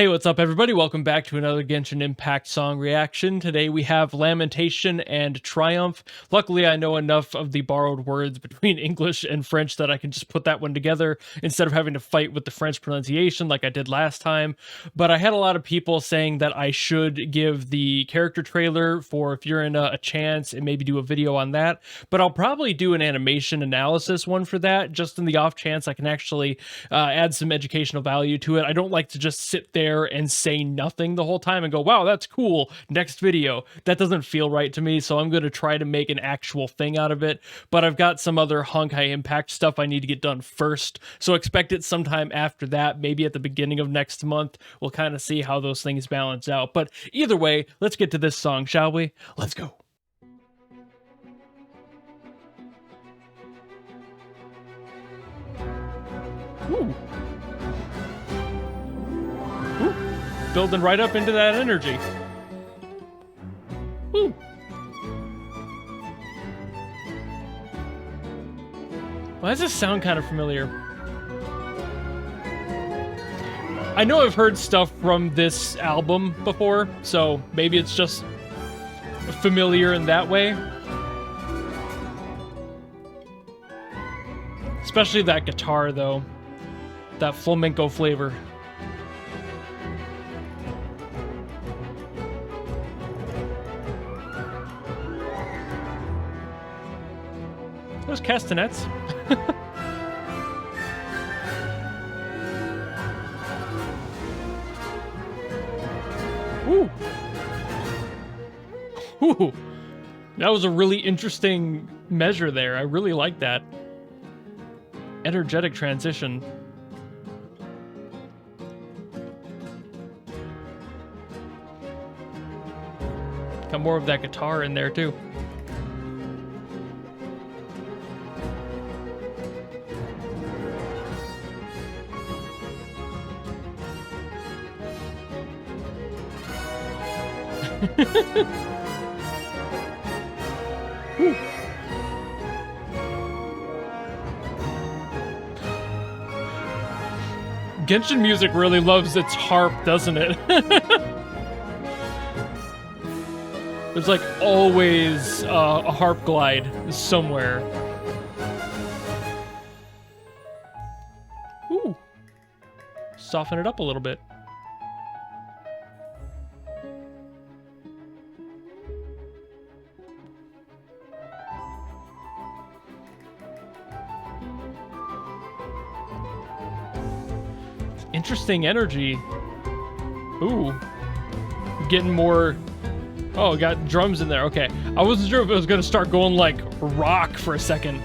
Hey, what's up everybody? Welcome back to another Genshin Impact song reaction. Today we have Lamentation and Triomphe. Luckily I know enough of the borrowed words between English and French that I can just put that one together instead of having to fight with the French pronunciation like I did last time. But I had a lot of people saying that I should give the character trailer for if you're in a chance and maybe do a video on that. But I'll probably do an animation analysis one for that, just in the off chance I can actually add some educational value to it. I don't like to just sit there and say nothing the whole time and go, wow, that's cool, next video. That doesn't feel right to me, so I'm going to try to make an actual thing out of it. But I've got some other Honkai Impact stuff I need to get done first, so expect it sometime after that, maybe at the beginning of next month. We'll kind of see how those things balance out. But either way, let's get to this song, shall we? Let's go. Ooh. Ooh. Building right up into that energy. Ooh. Why does this sound kind of familiar? I know I've heard stuff from this album before, so maybe it's just familiar in that way. Especially that guitar, though. That flamenco flavor. Those castanets. Ooh. Ooh. That was a really interesting measure there. I really like that. Energetic transition. Got more of that guitar in there too. Genshin music really loves its harp, doesn't it? There's like always a harp glide somewhere. Ooh. Soften it up a little bit. Interesting energy. Ooh. Getting more... Oh, got drums in there. Okay. I wasn't sure if it was going to start going like rock for a second.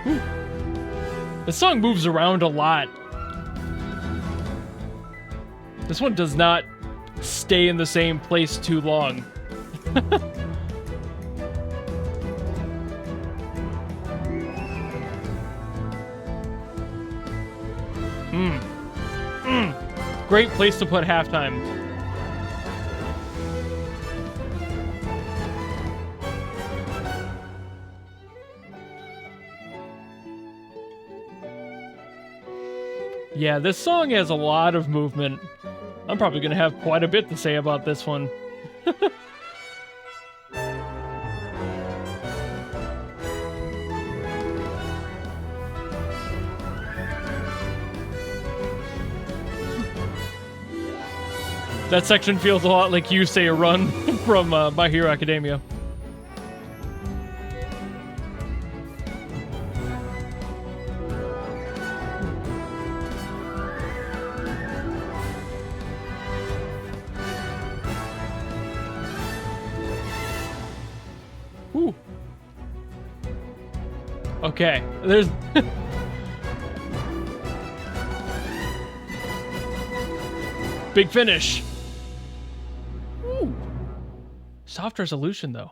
Ooh. This song moves around a lot. This one does not stay in the same place too long. Great place to put halftime. Yeah, this song has a lot of movement. I'm probably going to have quite a bit to say about this one. That section feels a lot like you say a run from My Hero Academia. Ooh. Okay, there's... Big finish. Ooh. Soft resolution, though.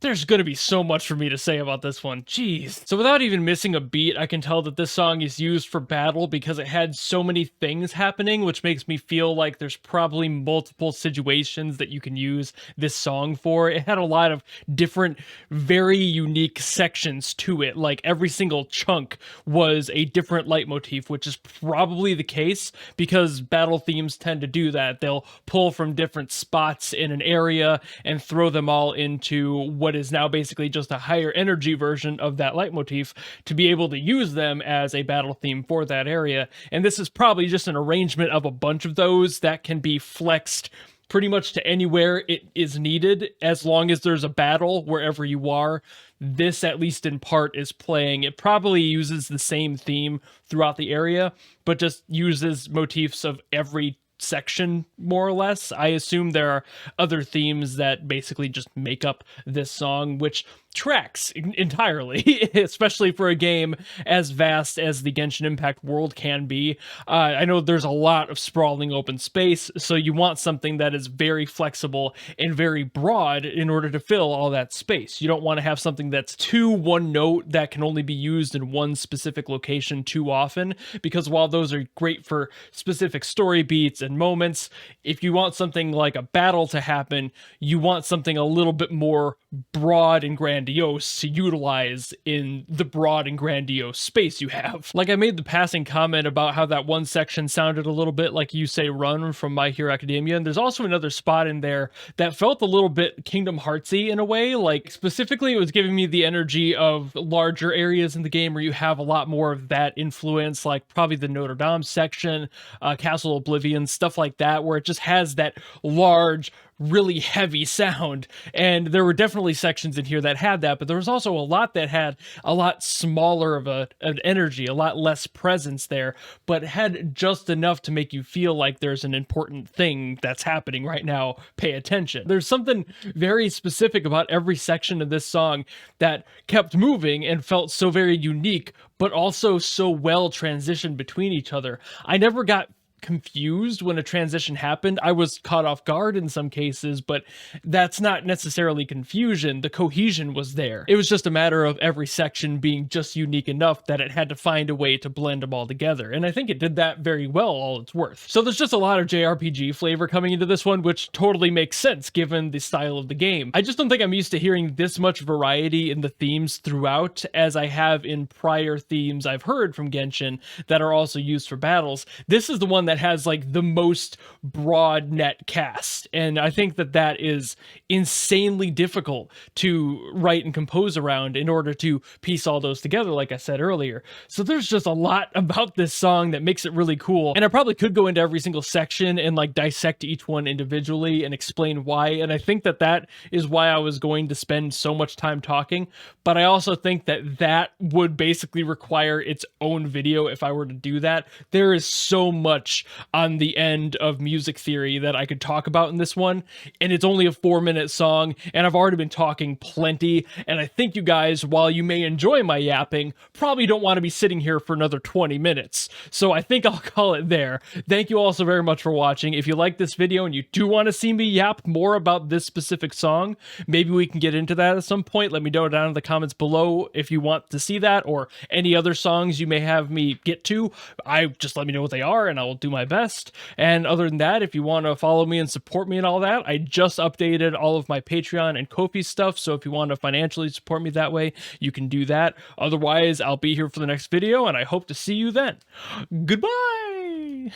There's gonna be so much for me to say about this one. Jeez. So without even missing a beat, I can tell that this song is used for battle because it had so many things happening, which makes me feel like there's probably multiple situations that you can use this song for. It had a lot of different, very unique sections to it. Like every single chunk was a different leitmotif, which is probably the case because battle themes tend to do that. They'll pull from different spots in an area and throw them all into what is now basically just a higher energy version of that leitmotif to be able to use them as a battle theme for that area. And this is probably just an arrangement of a bunch of those that can be flexed pretty much to anywhere it is needed, as long as there's a battle wherever you are. This, at least in part, is playing. It probably uses the same theme throughout the area, but just uses motifs of every section, more or less. I assume there are other themes that basically just make up this song, which tracks entirely, especially for a game as vast as the Genshin Impact world can be. I know there's a lot of sprawling open space, so you want something that is very flexible and very broad in order to fill all that space. You don't want to have something that's too one note that can only be used in one specific location too often, because while those are great for specific story beats and moments, if you want something like a battle to happen, you want something a little bit more broad and grandiose to utilize in the broad and grandiose space you have. Like, I made the passing comment about how that one section sounded a little bit like You Say Run from My Hero Academia, and there's also another spot in there that felt a little bit Kingdom Heartsy in a way. Like, specifically, it was giving me the energy of larger areas in the game where you have a lot more of that influence, like probably the Notre Dame section, Castle Oblivion, stuff like that, where it just has that large, really heavy sound. And there were definitely sections in here that had that, but there was also a lot that had a lot smaller of an energy, a lot less presence there, but had just enough to make you feel like there's an important thing that's happening right now. Pay attention. There's something very specific about every section of this song that kept moving and felt so very unique, but also so well transitioned between each other. I never got confused when a transition happened. I was caught off guard in some cases, but that's not necessarily confusion. The cohesion was there. It was just a matter of every section being just unique enough that it had to find a way to blend them all together. And I think it did that very well, all it's worth. So there's just a lot of JRPG flavor coming into this one, which totally makes sense given the style of the game. I just don't think I'm used to hearing this much variety in the themes throughout as I have in prior themes I've heard from Genshin that are also used for battles. This is the one that has like the most broad net cast, and I think that that is insanely difficult to write and compose around in order to piece all those together, like I said earlier. So there's just a lot about this song that makes it really cool, and I probably could go into every single section and like dissect each one individually and explain why, and I think that that is why I was going to spend so much time talking, but I also think that that would basically require its own video if I were to do that. There is so much on the end of music theory that I could talk about in this one, and it's only a 4-minute song, and I've already been talking plenty, and I think you guys, while you may enjoy my yapping, probably don't want to be sitting here for another 20 minutes, so I think I'll call it there. Thank you all so very much for watching. If you like this video and you do want to see me yap more about this specific song, maybe we can get into that at some point. Let me know down in the comments below if you want to see that, or any other songs you may have me get to. Just let me know what they are, and I will do my best. And other than that, if you want to follow me and support me and all that, I just updated all of my Patreon and Ko-fi stuff, so if you want to financially support me that way, you can do that. Otherwise, I'll be here for the next video, and I hope to see you then. Goodbye!